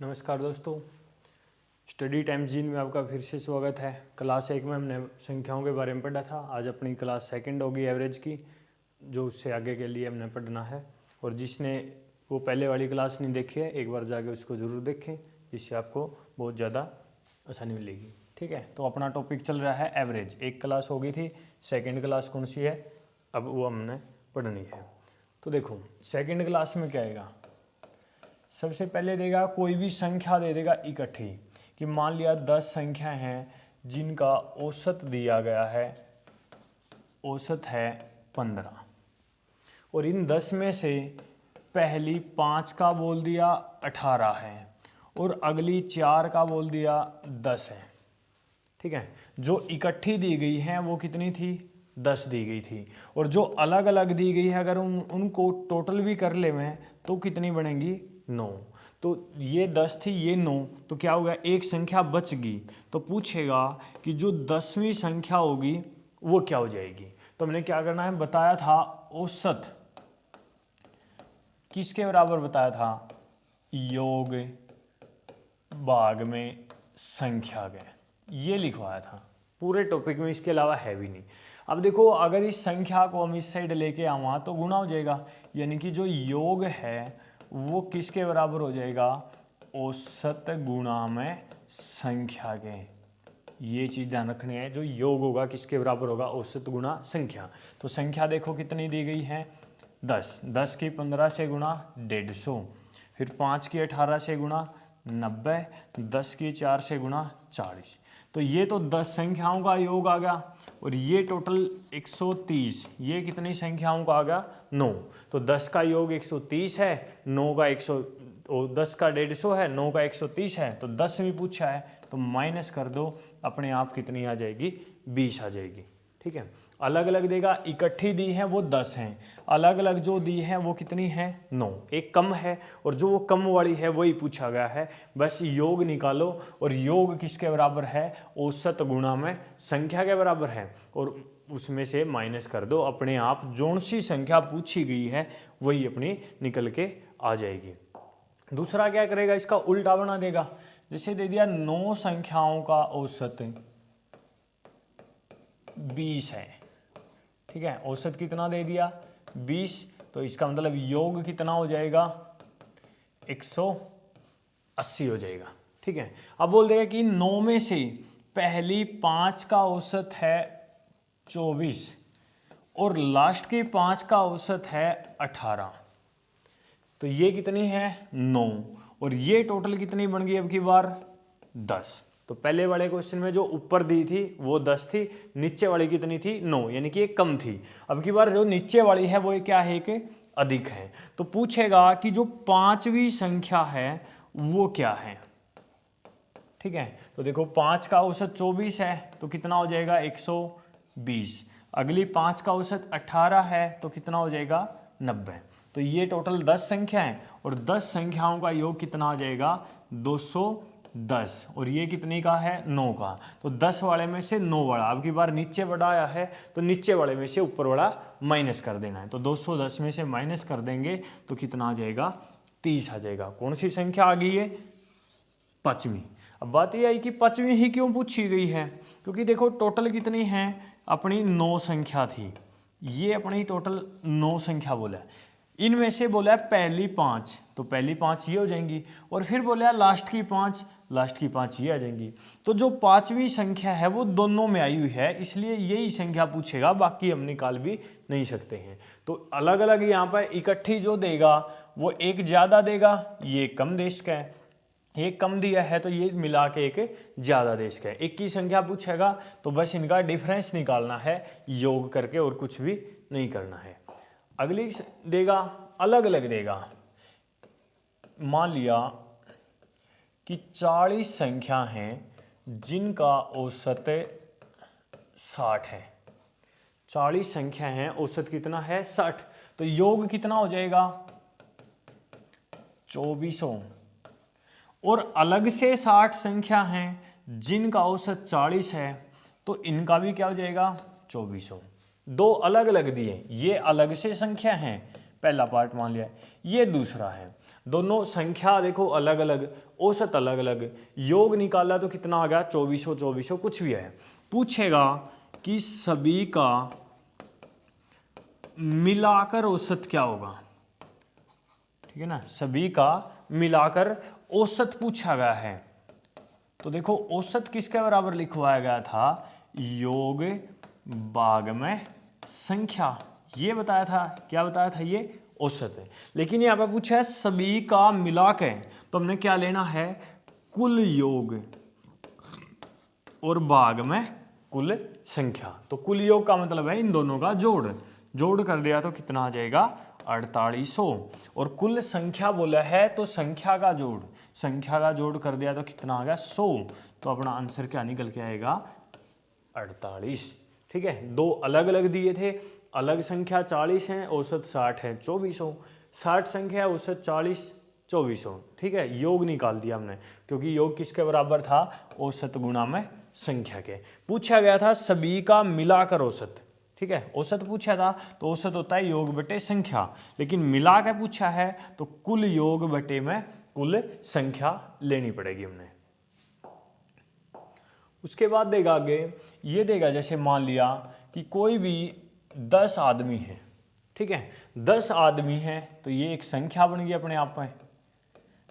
नमस्कार दोस्तों, study time gene में आपका फिर से स्वागत है। क्लास 1 में हमने संख्याओं के बारे में पढ़ा था। आज अपनी क्लास सेकंड होगी एवरेज की, जो उससे आगे के लिए हमने पढ़ना है। और जिसने वो पहले वाली क्लास नहीं देखी है, एक बार जाके उसको ज़रूर देखें, जिससे आपको बहुत ज़्यादा आसानी मिलेगी। ठीक है, तो अपना टॉपिक चल रहा है एवरेज। एक क्लास हो गई थी, सेकेंड क्लास कौन सी है, अब वो हमने पढ़नी है। तो देखो सेकेंड क्लास में क्या आएगा, सबसे पहले देगा कोई भी संख्या दे देगा इकट्ठी, कि मान लिया 10 संख्या हैं जिनका औसत दिया गया है, औसत है 15, और इन 10 में से पहली 5 का बोल दिया 18 है और अगली 4 का बोल दिया 10 है। ठीक है, जो इकट्ठी दी गई है वो कितनी थी, 10 दी गई थी। और जो अलग अलग दी गई है, अगर उनको टोटल भी कर ले में तो कितनी बनेगी, 9। तो ये 10 थी, ये 9, तो क्या होगा, एक संख्या बच गई। तो पूछेगा कि जो 10वीं संख्या होगी वो क्या हो जाएगी। तो हमने क्या करना है, बताया था औसत किसके बराबर बताया था, योग भाग में संख्या के, ये लिखवाया था पूरे टॉपिक में, इसके अलावा है भी नहीं। अब देखो, अगर इस संख्या को हम इस साइड लेके आवा तो गुणा हो जाएगा, यानी कि जो योग है वो किसके बराबर हो जाएगा, औसत गुणा में संख्या के। ये चीज ध्यान रखनी है, जो योग होगा किसके बराबर होगा, औसत गुणा संख्या। तो संख्या देखो कितनी दी गई है, 10, 10 की 15 से गुणा 150, फिर 5 की 18 से गुणा 90, 10 की 4 से गुणा 40। तो ये तो 10 संख्याओं का योग आ गया, और ये टोटल 130, ये कितनी संख्याओं का आ गया, 9। तो 10 का योग 130 है, 9 का 10 का 150 है, 9 का 130 है, तो 10 भी पूछा है तो माइनस कर दो, अपने आप कितनी आ जाएगी, 20 आ जाएगी। ठीक है, अलग अलग देगा, इकट्ठी दी है वो 10 हैं, अलग अलग जो दी है वो कितनी है, 9। एक कम है, और जो वो कम वाली है वही पूछा गया है। बस योग निकालो, और योग किसके बराबर है, औसत गुणा में संख्या के बराबर है, और उसमें से माइनस कर दो, अपने आप जोन सी संख्या पूछी गई है वही अपनी निकल के आ जाएगी। दूसरा क्या करेगा, इसका उल्टा बना देगा। जैसे दे दिया 9 संख्याओं का औसत 20 है। ठीक है, औसत कितना दे दिया, 20, तो इसका मतलब योग कितना हो जाएगा, 180 हो जाएगा। ठीक है, अब बोल देगा कि 9 में से पहली 5 का औसत है 24 और लास्ट की 5 का औसत है 18। तो ये कितनी है, 9, और ये टोटल कितनी बन गई अब की बार, 10। तो पहले वाले क्वेश्चन में जो ऊपर दी थी वो 10 थी, नीचे वाली कितनी थी, 9, यानी कि एक कम थी। अब की बार जो नीचे वाली है वो क्या है, कि अधिक है। तो पूछेगा कि जो 5वीं संख्या है वो क्या है। ठीक है, तो देखो 5 का औसत 24 है, तो कितना हो जाएगा, 120। अगली 5 का औसत 18 है, तो कितना हो जाएगा, 90। तो ये टोटल 10 संख्या है, और 10 संख्याओं का योग कितना आ जाएगा, 210, और ये कितनी का है, 9 का। तो 10 वाले में से 9 बड़ा, अब की बार नीचे बड़ा आया है तो नीचे वाले में से ऊपर वाला माइनस कर देना है। तो 210 में से माइनस कर देंगे तो कितना आ जाएगा, 30 आ जाएगा। कौन सी संख्या आ गई है, 5वीं। अब बात यह आई कि 5वीं ही क्यों पूछी गई है, क्योंकि देखो टोटल कितनी है, अपनी 9 संख्या थी, ये अपनी टोटल 9 संख्या बोला है। इनमें से बोला है पहली 5, तो पहली 5 ये हो जाएंगी, और फिर बोला है लास्ट की 5, लास्ट की 5 ये आ जाएंगी। तो जो 5वीं संख्या है वो दोनों में आई हुई है, इसलिए यही संख्या पूछेगा, बाकी हम निकाल भी नहीं सकते हैं। तो अलग अलग यहाँ पर इकट्ठी जो देगा वो एक ज़्यादा देगा, ये कम देश का है, एक कम दिया है तो ये मिला के एक ज़्यादा देश का है। एक की संख्या पूछेगा तो बस इनका डिफरेंस निकालना है योग करके, और कुछ भी नहीं करना है। अगली देगा, अलग अलग देगा। मान लिया कि 40 संख्या हैं जिनका औसत 60 है, 40 संख्या हैं, औसत कितना है, 60। तो योग कितना हो जाएगा, 2400। और अलग से 60 संख्या हैं जिनका औसत 40 है, तो इनका भी क्या हो जाएगा, 2400। दो अलग अलग दिए, ये अलग से संख्या हैं, पहला पार्ट मान लिया, ये दूसरा है। दोनों संख्या देखो अलग अलग, औसत अलग अलग, योग निकाला तो कितना आ गया 2400 कुछ भी है। पूछेगा कि सभी का मिलाकर औसत क्या होगा, ठीक है ना, सभी का मिलाकर औसत पूछा गया है। तो देखो औसत किसके बराबर लिखवाया गया था, योग भाग में संख्या, ये बताया था, क्या बताया था, ये औसत है। लेकिन यहाँ पे पूछा है सभी का मिला के, तो हमने क्या लेना है, कुल योग और भाग में कुल संख्या। तो कुल योग का मतलब है इन दोनों का जोड़, जोड़ कर दिया तो कितना आ जाएगा 4800। और कुल संख्या बोला है तो संख्या का जोड़, संख्या का जोड़ कर दिया तो कितना आ गया 100। तो अपना आंसर क्या निकल के आएगा 48। ठीक है, दो अलग अलग दिए थे, अलग संख्या 40 है, औसत 60 है, 2400। 60 संख्या औसत 40, 2400। ठीक है, योग निकाल दिया हमने, क्योंकि योग किसके बराबर था, औसत गुणा में संख्या के। पूछा गया था सभी का मिलाकर औसत, ठीक है, औसत पूछा था तो औसत होता है योग बटे संख्या, लेकिन मिला के पूछा है तो कुल योग बटे में कुल संख्या लेनी पड़ेगी हमने। उसके बाद देगा आगे, ये देगा जैसे मान लिया कि कोई भी 10 आदमी है, ठीक है, 10 आदमी है, तो ये एक संख्या बन गई अपने आप में,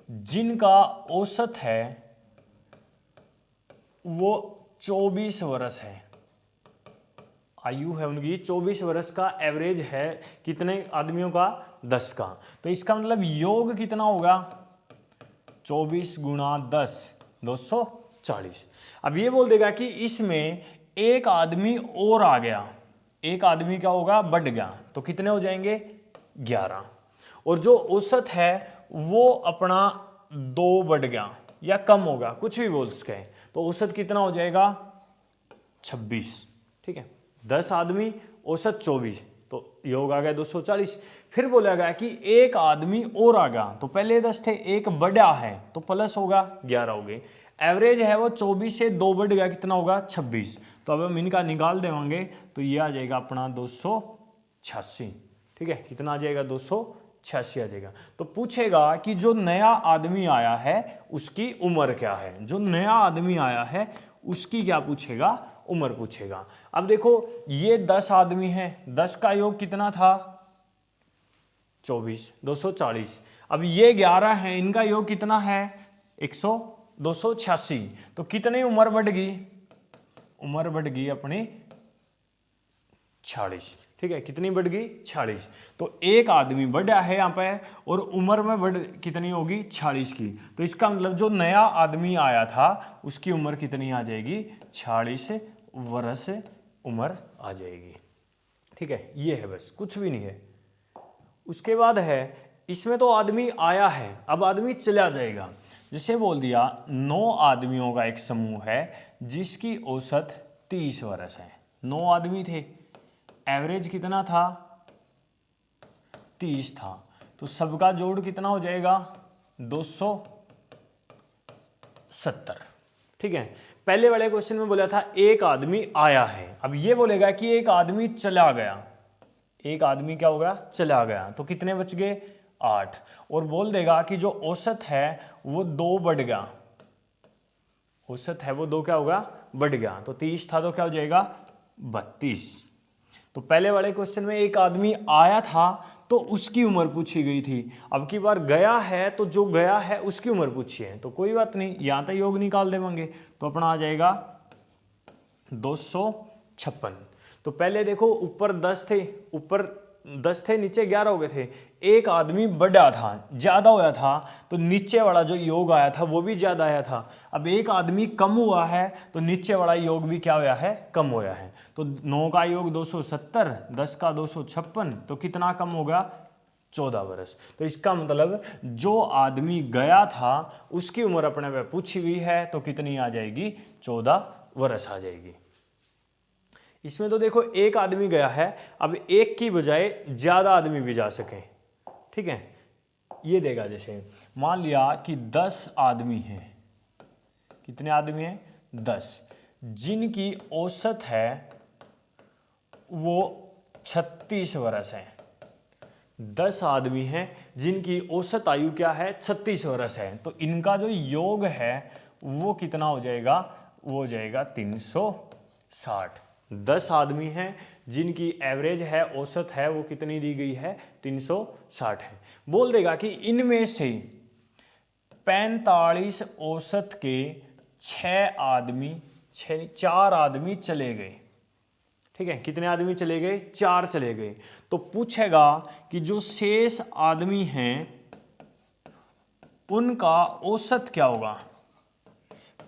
जिनका औसत है वो 24 वर्ष है, आयु है उनकी 24 वर्ष का, एवरेज है कितने आदमियों का, 10 का। तो इसका मतलब योग कितना होगा, 24 गुणा 10, 240। अब ये बोल देगा कि इसमें एक आदमी और आ गया, एक आदमी क्या होगा, बढ़ गया, तो कितने हो जाएंगे 11। और जो औसत है वो अपना 2 बढ़ गया या कम होगा, कुछ भी बोल सके, तो औसत कितना हो जाएगा 26। ठीक है, 10 आदमी औसत 24, तो योग आ गया 240। फिर बोला गया कि एक आदमी और आ गया, तो पहले 10 थे, एक बढ़ा है तो प्लस होगा 11 हो गए, एवरेज है वो 24 से 2 बढ़ गया, कितना होगा 26। तो अब हम इनका निकाल देंगे तो ये आ जाएगा अपना 286। ठीक है, कितना आ जाएगा 286 आ जाएगा। तो पूछेगा कि जो नया आदमी आया है उसकी उम्र क्या है, जो नया आदमी आया है उसकी क्या पूछेगा, उम्र पूछेगा। अब देखो ये 10 आदमी है, 10 का योग कितना था 24, 240। अब ये 11 है, इनका योग कितना है 286। तो कितनी उम्र बढ़ गई, उम्र बढ़ गई अपनी 46। ठीक है, कितनी बढ़ गई 46। तो एक आदमी बढ़ा है यहाँ पे और उम्र में बढ़ कितनी होगी 46 की। तो इसका मतलब जो नया आदमी आया था उसकी उम्र कितनी आ जाएगी 46 वर्ष उम्र आ जाएगी। ठीक है, ये है, बस कुछ भी नहीं है। उसके बाद है इसमें तो आदमी आया है, अब आदमी चला जाएगा। जैसे बोल दिया 9 आदमियों का एक समूह है जिसकी औसत 30 वर्ष है, 9 आदमी थे, एवरेज कितना था 30 था, तो सबका जोड़ कितना हो जाएगा 270। ठीक है, पहले वाले क्वेश्चन में बोला था एक आदमी आया है, अब ये बोलेगा कि एक आदमी चला गया, एक आदमी क्या होगा चला गया, तो कितने बच गए 8। और बोल देगा कि जो औसत है वो 2 बढ़ गया, औसत है वो 2 क्या होगा बढ़ गया, तो 30 था तो क्या हो जाएगा 32। तो पहले वाले क्वेश्चन में एक आदमी आया था तो उसकी उम्र पूछी गई थी, अब की बार गया है तो जो गया है उसकी उम्र पूछी है, तो कोई बात नहीं, यहां तक योग निकाल देंगे तो अपना आ जाएगा 256। तो पहले देखो ऊपर 10 थे, ऊपर 10 थे, नीचे 11 हो गए थे, एक आदमी बढ़ा था, ज्यादा होया था, तो नीचे वाला जो योग आया था वो भी ज्यादा आया था। अब एक आदमी कम हुआ है तो नीचे वाला योग भी क्या होया है कम होया है। तो 9 का योग 270, 10 का 256, तो कितना कम होगा 14 वर्ष। तो इसका मतलब जो आदमी गया था उसकी उम्र अपने पे पूछी हुई है, तो कितनी आ जाएगी 14 वर्ष आ जाएगी। इसमें तो देखो एक आदमी गया है, अब एक की बजाय ज्यादा आदमी भी जा सके। ठीक है, ये देगा जैसे मान लिया कि 10 आदमी हैं, कितने आदमी हैं 10, जिनकी औसत है वो 36 वर्ष है, 10 आदमी हैं जिनकी औसत आयु क्या है 36 वर्ष है, तो इनका जो योग है वो कितना हो जाएगा, वो हो जाएगा 360। 10 आदमी हैं जिनकी एवरेज है, औसत है वो कितनी दी गई है 360 है। बोल देगा कि इनमें से 45 औसत के 4 आदमी चले गए। ठीक है, कितने आदमी चले गए, 4 चले गए। तो पूछेगा कि जो शेष आदमी हैं उनका औसत क्या होगा।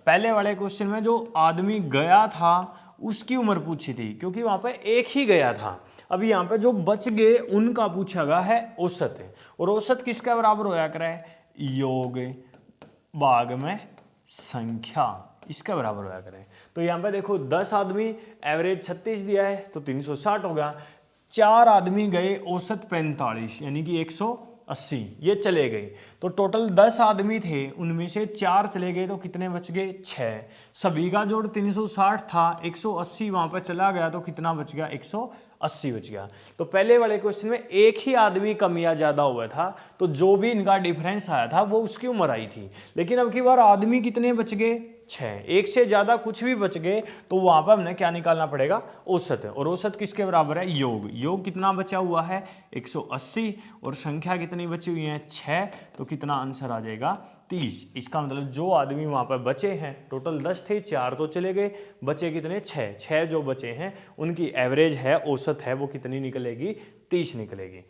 पहले वाले क्वेश्चन में जो आदमी गया था उसकी उम्र पूछी थी, क्योंकि वहां पे एक ही गया था। अभी यहाँ पे जो बच गए उनका पूछा गया है औसत है, और औसत किसके बराबर होया करे, योग भाग में संख्या, इसके बराबर होया करे। तो यहाँ पे देखो 10 आदमी, एवरेज 36 दिया है तो 360 होगा। 4 आदमी गए, औसत 45 यानी कि 180, ये चले गए। तो टोटल 10 आदमी थे, उनमें से 4 चले गए तो कितने बच गए, 6। सभी का जोड़ 360 था, 180 वहां पर चला गया तो कितना बच गया, 180 बच गया। तो पहले वाले क्वेश्चन में एक ही आदमी कम या ज्यादा हुआ था, तो जो भी इनका डिफरेंस आया था वो उसकी उम्र आई थी। लेकिन अब की बार आदमी कितने बच गए, 6। एक से ज्यादा कुछ भी बच गए तो वहां पर हमने क्या निकालना पड़ेगा, औसत है। और औसत किसके बराबर है, योग। योग कितना बचा हुआ है 180, और संख्या कितनी बची हुई है 6, तो कितना आंसर आ जाएगा 30। इसका मतलब जो आदमी वहां पर बचे हैं, टोटल 10 थे, 4 तो चले गए, बचे कितने, 6 जो बचे हैं उनकी एवरेज है, औसत है, वो कितनी निकलेगी, 30 निकलेगी।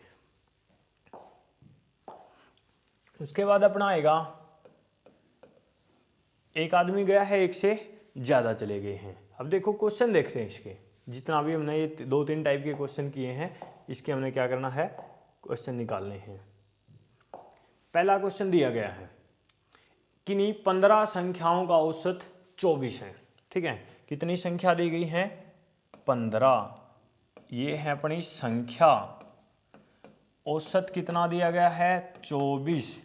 उसके बाद अपना आएगा एक आदमी गया है, एक से ज्यादा चले गए हैं। अब देखो क्वेश्चन देख रहे हैं इसके, जितना भी हमने ये 2-3 टाइप के क्वेश्चन किए हैं, इसके हमने क्या करना है, क्वेश्चन निकालने हैं। पहला क्वेश्चन दिया गया है, किन्हीं 15 संख्याओं का औसत 24 है। ठीक है, कितनी संख्या दी गई है, 15। ये है अपनी संख्या, औसत कितना दिया गया है 24।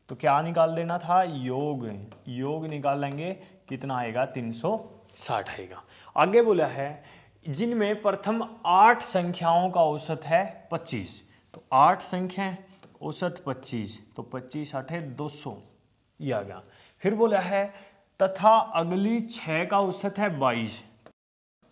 तो क्या निकाल देना था, योग। योग निकाल लेंगे, कितना आएगा 360 आएगा। आगे बोला है जिनमें प्रथम 8 संख्याओं का औसत है 25। तो 8 संख्या, औसत 25, तो 25 8 200, ये आ गया। फिर बोला है तथा अगली 6 का औसत है 22।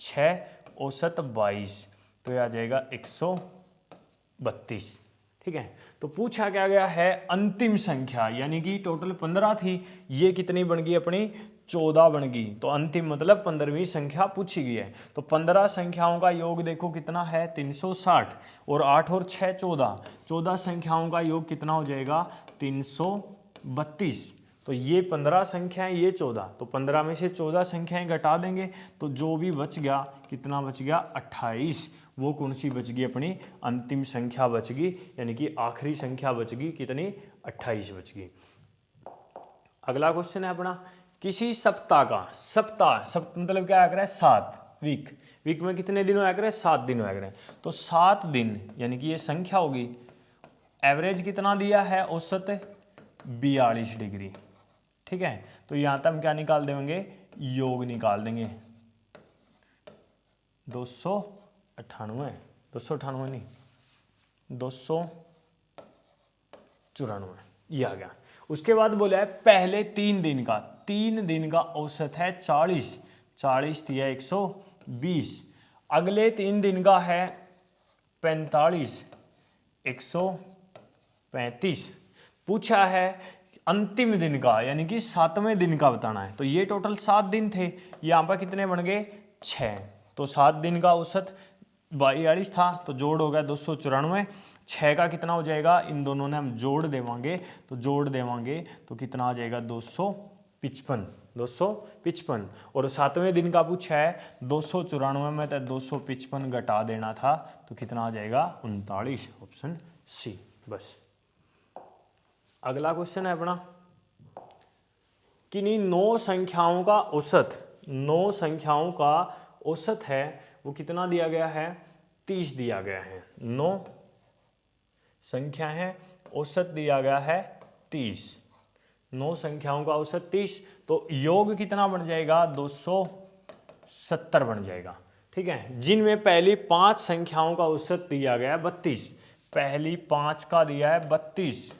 6 औसत 22, तो ये आ जाएगा 132। ठीक है, तो पूछा क्या गया है अंतिम संख्या, यानी कि टोटल 15 थी, ये कितनी बन गई अपनी 14 बन गई। तो अंतिम मतलब 15वीं संख्या पूछी गई है। तो 15 संख्याओं का योग देखो कितना है 360, और 8 और 6 14, 14 संख्याओं का योग कितना हो जाएगा 332। तो ये 15 संख्याएं, ये 14, तो 15 में से 14 संख्याएं घटा देंगे तो जो भी बच गया, कितना बच गया 28। वो कौन सी बच गई, अपनी अंतिम संख्या बच गई, यानी कि आखिरी संख्या बच गई, कितनी 28 बच गई। अगला क्वेश्चन है अपना, किसी सप्ताह का, सप्ताह मतलब क्या आया 7 वीक, वीक में कितने दिन होया करे 7 दिन होया करे। तो 7 दिन यानी कि ये संख्या होगी। एवरेज कितना दिया है, औसत 42 डिग्री। ठीक है, तो यहां तक हम क्या निकाल देंगे, योग निकाल देंगे, 298, 298 नहीं 294, ये आ गया। उसके बाद बोला है पहले 3 दिन का, 3 दिन का औसत है 40, 40 दिया 120। अगले 3 दिन का है 45, 135। पूछा है अंतिम दिन का, यानी कि 7वें दिन का बताना है। तो ये टोटल 7 दिन थे, यहाँ पर कितने बन गए 6। तो 7 दिन का औसत 42 था, तो जोड़ हो गया 294। 6 का कितना हो जाएगा, इन दोनों ने हम जोड़ देवांगे, तो जोड़ देवांगे तो कितना आ जाएगा 255, 255। और 7वें दिन का पूछा है 294 में तो 255 घटा देना था, तो कितना आ जाएगा 39, ऑप्शन सी। बस अगला क्वेश्चन है अपना, किन्हीं 9 संख्याओं का औसत, 9 संख्याओं का औसत है वो कितना दिया गया है 30 दिया गया है। 9 संख्या है, औसत दिया गया है 30, 9 संख्याओं का औसत 30, तो योग कितना बन जाएगा 270 बन जाएगा। ठीक है, जिनमें पहली 5 संख्याओं का औसत दिया गया है 32, पहली 5 का दिया है 32,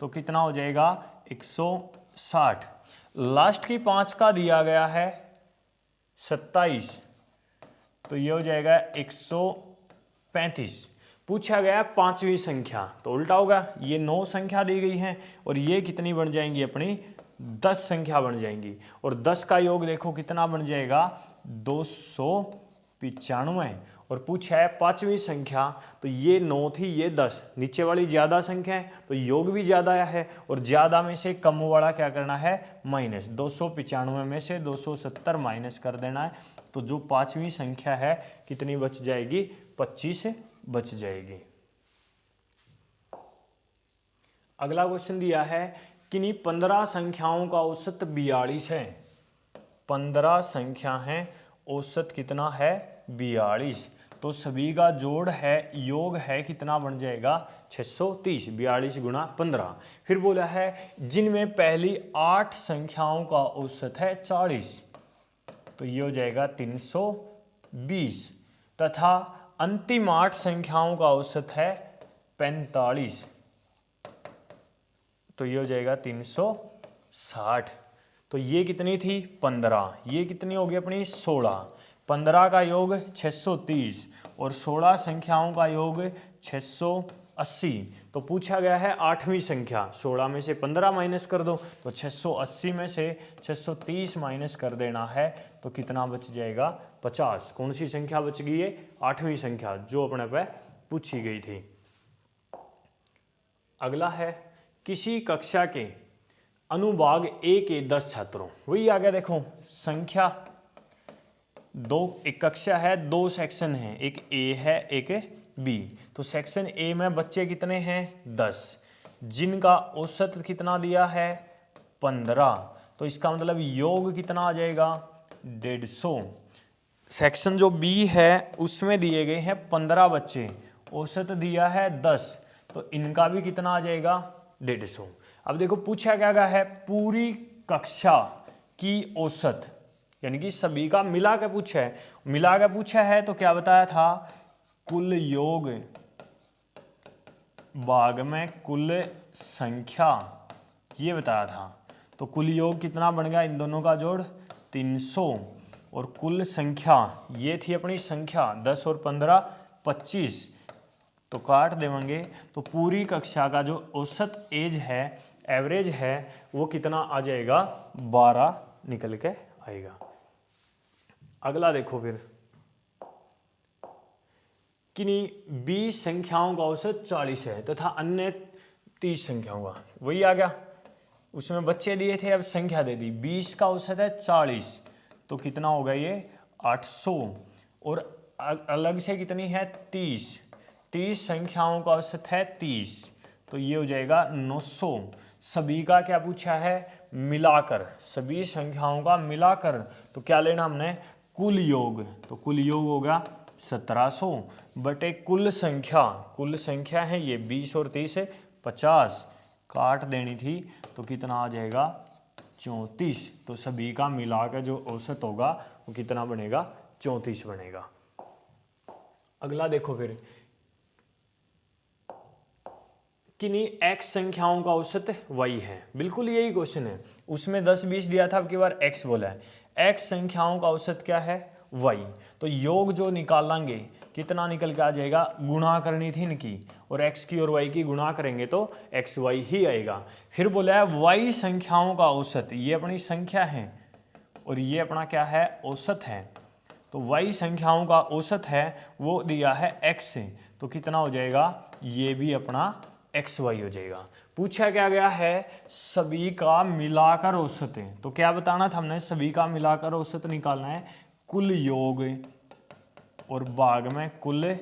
तो कितना हो जाएगा 160। लास्ट की 5 का दिया गया है 27, तो ये हो जाएगा 135। पूछा गया पांचवी संख्या, तो उल्टा होगा, ये 9 संख्या दी गई है और ये कितनी बन जाएंगी अपनी 10 संख्या बन जाएंगी। और 10 का योग देखो कितना बन जाएगा 295। और पूछा है पांचवी संख्या, तो ये 9 थी, ये 10, नीचे वाली ज्यादा संख्या है तो योग भी ज्यादा है, और ज्यादा में से कम वाला क्या करना है माइनस। 295 में से 270 माइनस कर देना है, तो जो पांचवी संख्या है कितनी बच जाएगी 25 बच जाएगी। अगला क्वेश्चन दिया है किन्हीं 15 संख्याओं का औसत 42 है। 15 संख्या है, औसत कितना है 42, तो सभी का जोड़ है योग है कितना बन जाएगा 630। 42 गुणा 15। फिर बोला है जिनमें पहली 8 संख्याओं का औसत है 40, तो ये हो जाएगा 320, तथा अंतिम 8 संख्याओं का औसत है 45, तो ये हो जाएगा 360। तो ये कितनी थी 15, ये कितनी होगी अपनी 16। 15 का योग 630 और 16 संख्याओं का योग 680। तो पूछा गया है 8वीं संख्या, 16 में से 15 माइनस कर दो, तो 680 में से 630 माइनस कर देना है, तो कितना बच जाएगा 50। कौन सी संख्या बच गई है 8वीं संख्या जो अपने पे पूछी गई थी। अगला है किसी कक्षा के अनुभाग ए के 10 छात्रों, वही आ गया देखो संख्या एक कक्षा है, 2 सेक्शन हैं, एक ए है एक बी। तो सेक्शन ए में बच्चे कितने हैं 10, जिनका औसत कितना दिया है 15, तो इसका मतलब योग कितना आ जाएगा 150। सेक्शन जो बी है उसमें दिए गए हैं 15 बच्चे, औसत दिया है 10, तो इनका भी कितना आ जाएगा 150। अब देखो पूछा क्या गया है पूरी कक्षा की औसत, यानी कि सभी का मिला के पूछा है। मिला के पूछा है तो क्या बताया था कुल योग भाग में कुल संख्या, ये बताया था। तो कुल योग कितना बन गया इन दोनों का जोड़ 300, और कुल संख्या ये थी अपनी संख्या 10 और 15 25, तो काट देंगे, तो पूरी कक्षा का जो औसत एज है एवरेज है वो कितना आ जाएगा 12 निकल के आएगा। अगला देखो फिर किन्हीं 20 संख्याओं का औसत 40 है तथा अन्य 30 संख्याओं का, वही आ गया, उसमें बच्चे दिए थे अब संख्या दे दी। 20 का औसत है 40, तो कितना होगा ये 800, और अलग से कितनी है 30, 30 संख्याओं का औसत है 30, तो ये हो जाएगा 900। सभी का क्या पूछा है मिलाकर, सभी संख्याओं का मिलाकर, तो क्या लेना हमने कुल योग, तो कुल योग होगा 1700 बटे कुल संख्या है ये 20 और 30 है 50, काट देनी थी, तो कितना आ जाएगा 34। तो सभी का मिलाकर जो औसत होगा वो कितना बनेगा 34 बनेगा। अगला देखो फिर किन्हीं x संख्याओं का औसत y है, बिल्कुल यही क्वेश्चन है, उसमें 10 20 दिया था, अब की बार x बोला है। x संख्याओं का औसत क्या है y, तो योग जो निकालेंगे कितना निकल के आ जाएगा, गुणा करनी थी इनकी, और x की और y की गुणा करेंगे तो xy ही आएगा। फिर बोला है y संख्याओं का औसत, ये अपनी संख्या है और ये अपना क्या है औसत है, तो y संख्याओं का औसत है वो दिया है x से, तो कितना हो जाएगा ये भी अपना xy हो जाएगा। पूछा क्या गया है सभी का मिलाकर औसत है, तो क्या बताना था हमने, सभी का मिलाकर औसत निकालना है कुल योग और भाग में कुल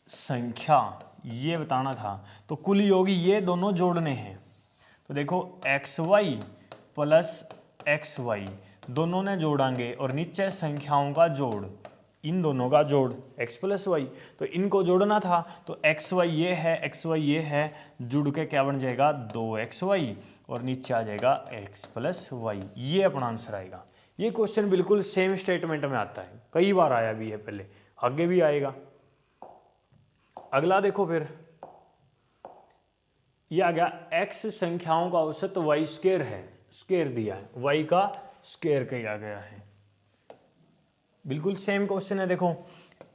संख्या, ये बताना था। तो कुल योग ये दोनों जोड़ने हैं, तो देखो xy प्लस xy दोनों ने जोड़ेंगे, और नीचे संख्याओं का जोड़, इन दोनों का जोड़ x प्लस वाई, तो इनको जोड़ना था, तो xy ये है जुड़ के क्या बन जाएगा 2xy, और नीचे आ जाएगा x प्लस वाई, ये अपना आंसर आएगा। ये क्वेश्चन बिल्कुल सेम स्टेटमेंट में आता है, कई बार आया भी है पहले, आगे भी आएगा। अगला देखो फिर ये आ गया x संख्याओं का औसत y स्क्वायर है, स्क्वायर दिया है, y का स्क्वायर किया गया है। बिल्कुल सेम क्वेश्चन है, देखो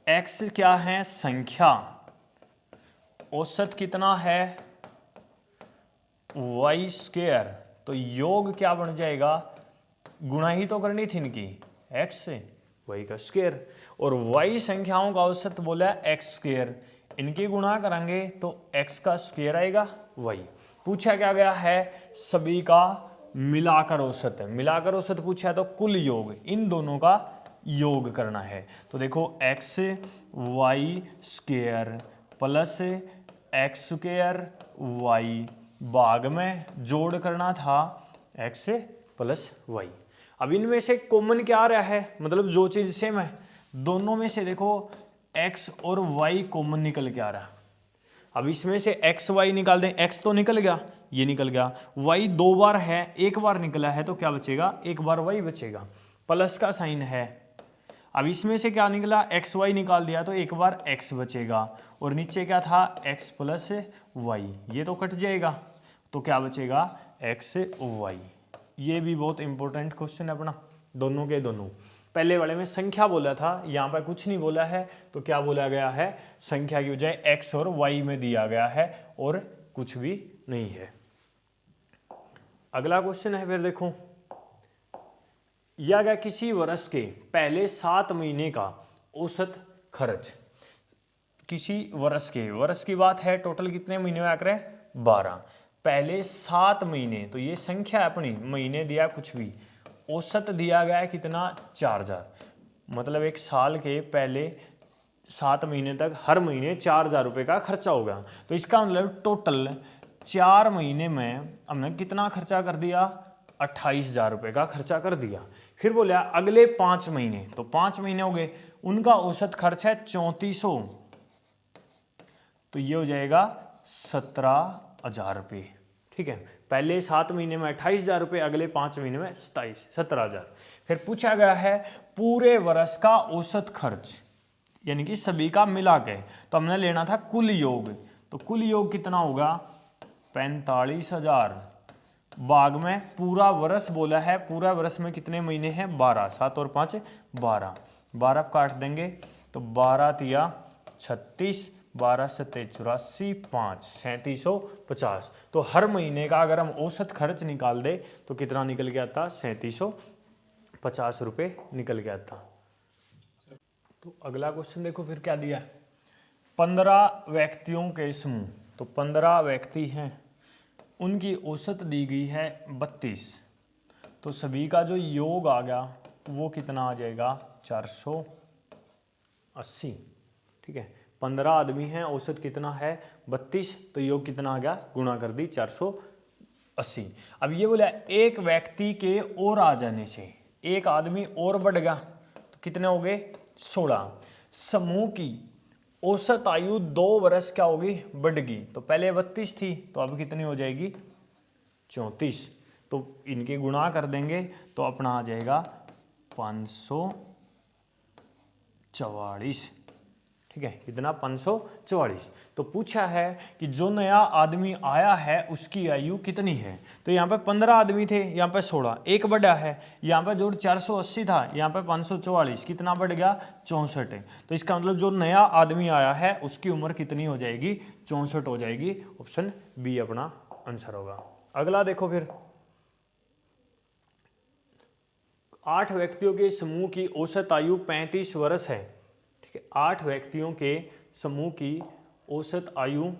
x क्या है संख्या, औसत कितना है y स्क्वायर, तो योग क्या बन जाएगा, गुणा ही तो करनी थी इनकी x से, y का स्क्वायर, और y संख्याओं का औसत बोला है x स्क्वायर, इनकी गुणा करेंगे तो x का स्क्वायर आएगा y। पूछा क्या गया है, सभी का मिलाकर औसत है, मिलाकर औसत पूछा है तो कुल योग, इन दोनों का योग करना है। तो देखो x y square plus x square y, भाग में जोड़ करना था x प्लस y। अब इनमें से कॉमन क्या आ रहा है, मतलब जो चीज सेम है, दोनों में से देखो x और y कॉमन निकल के आ रहा है। अब इसमें से x y निकाल दें, x तो निकल गया, ये निकल गया, y दो बार है, एक बार निकला है तो क्या बचेगा, एक बार y बचेगा, प्लस का साइन है। अब इसमें से क्या निकला, एक्स वाई निकाल दिया तो एक बार x बचेगा, और नीचे क्या था x प्लस वाई, ये तो कट जाएगा, तो क्या बचेगा x y। ये भी बहुत इंपॉर्टेंट क्वेश्चन है अपना, दोनों के दोनों। पहले वाले में संख्या बोला था, यहाँ पर कुछ नहीं बोला है, तो क्या बोला गया है, संख्या की बजाय x और y में दिया गया है और कुछ भी नहीं है। अगला क्वेश्चन है फिर देखो, या गया किसी वर्ष के पहले 7 महीने का औसत खर्च, किसी वर्ष के, वर्ष की बात है, टोटल कितने महीने में आकर 12, पहले 7 महीने, तो ये संख्या है अपनी, महीने दिया कुछ भी, औसत दिया गया है कितना 4000, मतलब एक साल के पहले 7 महीने तक हर महीने 4000 रुपये का खर्चा होगा। तो इसका मतलब टोटल 4 महीने में हमने कितना खर्चा कर दिया, 28,000 रुपये का खर्चा कर दिया। फिर बोला अगले 5 महीने, तो 5 महीने हो गए, उनका औसत खर्च है 3400, तो ये हो जाएगा 17,000 रुपये। ठीक है, पहले 7 महीने में 28,000 रुपये, अगले 5 महीने में 17,000। फिर पूछा गया है पूरे वर्ष का औसत खर्च, यानी कि सभी का मिला के, तो हमने लेना था कुल योग, तो कुल योग कितना होगा 45,000, भाग में पूरा वर्ष बोला है, पूरा वर्ष में कितने महीने हैं 12, 7 और 5 12, 12 काट देंगे तो 12 तिया 36, 12 सत्ते 84, 5 3750, तो हर महीने का अगर हम औसत खर्च निकाल दे तो कितना निकल गया था 3750 रुपये निकल गया था। तो अगला क्वेश्चन देखो फिर क्या दिया, 15 व्यक्तियों के समूह, तो 15 व्यक्ति हैं, उनकी औसत दी गई है 32, तो सभी का जो योग आ गया वो कितना आ जाएगा 480। ठीक है, 15 आदमी हैं, औसत कितना है 32, तो योग कितना आ गया, गुणा कर दी 480। अब ये बोला एक व्यक्ति के और आ जाने से एक आदमी और बढ़ गया, तो कितने हो गए 16। समूह की औसत आयु 2 वर्ष क्या होगी, बढ़ेगी, तो पहले 32 थी तो अब कितनी हो जाएगी 34, तो इनके गुणा कर देंगे तो अपना आ जाएगा 544। ठीक है, कितना 544। तो पूछा है कि जो नया आदमी आया है उसकी आयु कितनी है, तो यहाँ पे 15 आदमी थे, यहाँ पे 16, एक बढ़ा है, यहाँ पे जोड़ 480 था, यहाँ पे 544, कितना बढ़ गया 64। तो इसका मतलब जो नया आदमी आया है उसकी उम्र कितनी हो जाएगी 64 हो जाएगी, ऑप्शन बी अपना आंसर होगा। अगला देखो फिर, 8 व्यक्तियों के समूह की औसत आयु 35 वर्ष है। ठीक है, 8 व्यक्तियों के समूह की औसत आयु,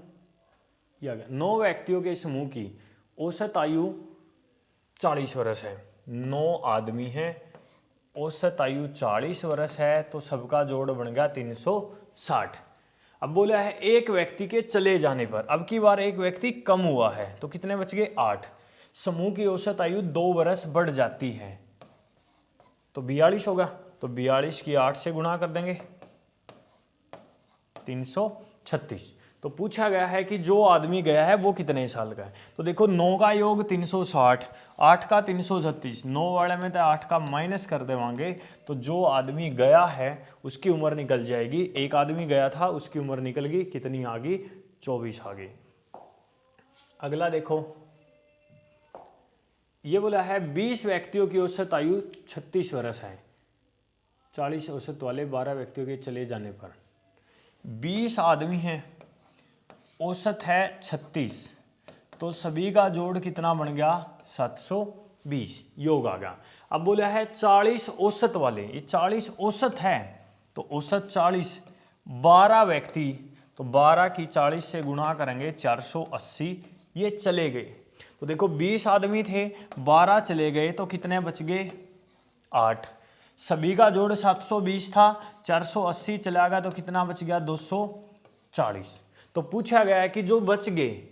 या 9 व्यक्तियों के समूह की औसत आयु 40 वर्ष है, 9 आदमी हैं, औसत आयु 40 वर्ष है, तो सबका जोड़ बन गया 360। अब बोला है एक व्यक्ति के चले जाने पर, अब की बार एक व्यक्ति कम हुआ है, तो कितने बच गए 8, समूह की औसत आयु 2 वर्ष बढ़ जाती है, तो 42 होगा, तो 42 की 8 से गुणा कर देंगे 336। तो पूछा गया है कि जो आदमी गया है वो कितने साल का है, तो देखो 9 का योग 360, 8 का 336, 9 वाले में तो 8 का माइनस कर देवांगे, तो जो आदमी गया है उसकी उम्र निकल जाएगी, एक आदमी गया था उसकी उम्र निकल गई, कितनी आ गई 24 आ गई। अगला देखो, ये बोला है 20 व्यक्तियों की औसत आयु 36 वर्ष है। 40 औसत वाले 12 व्यक्तियों के चले जाने पर 20 आदमी हैं, औसत है 36, तो सभी का जोड़ कितना बन गया 720, योग आ गया। अब बोला है 40 औसत वाले, ये 40 औसत है तो औसत 40, 12 व्यक्ति तो 12 की 40 से गुणा करेंगे 480, ये चले गए। तो देखो 20 आदमी थे, 12 चले गए तो कितने बच गए 8, सभी का जोड़ 720 था, 480 चला गया तो कितना बच गया 240। तो पूछा गया है कि जो बच गए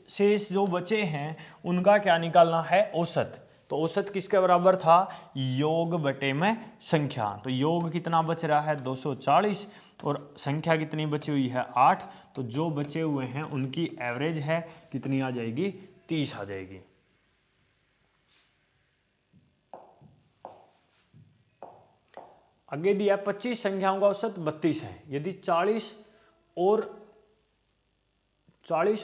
शेष जो बचे हैं उनका क्या निकालना है औसत। तो औसत किसके बराबर था योग बटे में संख्या, तो योग कितना बच रहा है 240 और संख्या कितनी बची हुई है 8, तो जो बचे हुए हैं उनकी एवरेज है कितनी आ जाएगी 30 आ जाएगी। आगे दिया 25 संख्याओं का औसत 32 है, यदि 40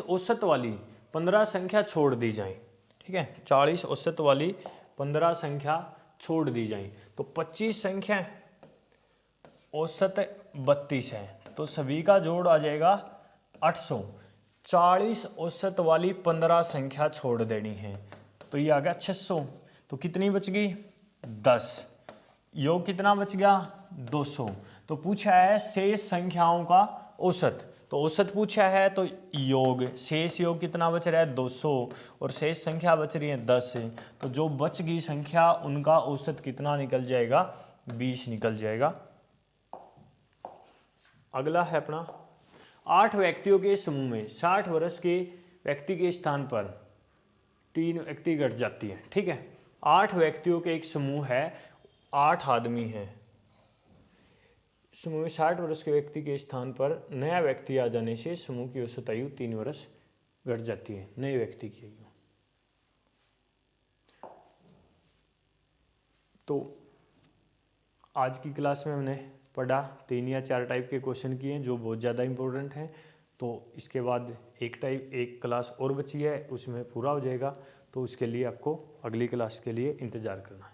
औसत वाली 15 संख्या छोड़ दी जाए, ठीक है, 40 औसत वाली 15 संख्या छोड़ दी जाए तो 25 संख्या औसत 32 है, तो सभी का जोड़ आ जाएगा 800। 40 औसत वाली 15 संख्या छोड़ देनी है तो ये आ गया 600, तो कितनी बच गई 10, योग कितना बच गया 200। तो पूछा है शेष संख्याओं का औसत, तो औसत पूछा है तो योग, शेष योग कितना बच रहा है 200 और शेष संख्या बच रही है 10, तो जो बच गई संख्या उनका औसत कितना निकल जाएगा 20 निकल जाएगा। अगला है अपना 8 व्यक्तियों के समूह में 60 वर्ष के व्यक्ति के स्थान पर 3 व्यक्ति घट जाती है, ठीक है, 8 व्यक्तियों के एक समूह है, 8 आदमी हैं, समूह में 60 वर्ष के व्यक्ति के स्थान पर नया व्यक्ति आ जाने से समूह की औसत आयु 3 वर्ष घट जाती है, नए व्यक्ति की आयु। तो आज की क्लास में हमने पढ़ा 3 या 4 टाइप के क्वेश्चन किए जो बहुत ज़्यादा इंपॉर्टेंट हैं, तो इसके बाद एक क्लास और बची है उसमें पूरा हो जाएगा, तो उसके लिए आपको अगली क्लास के लिए इंतज़ार करना है।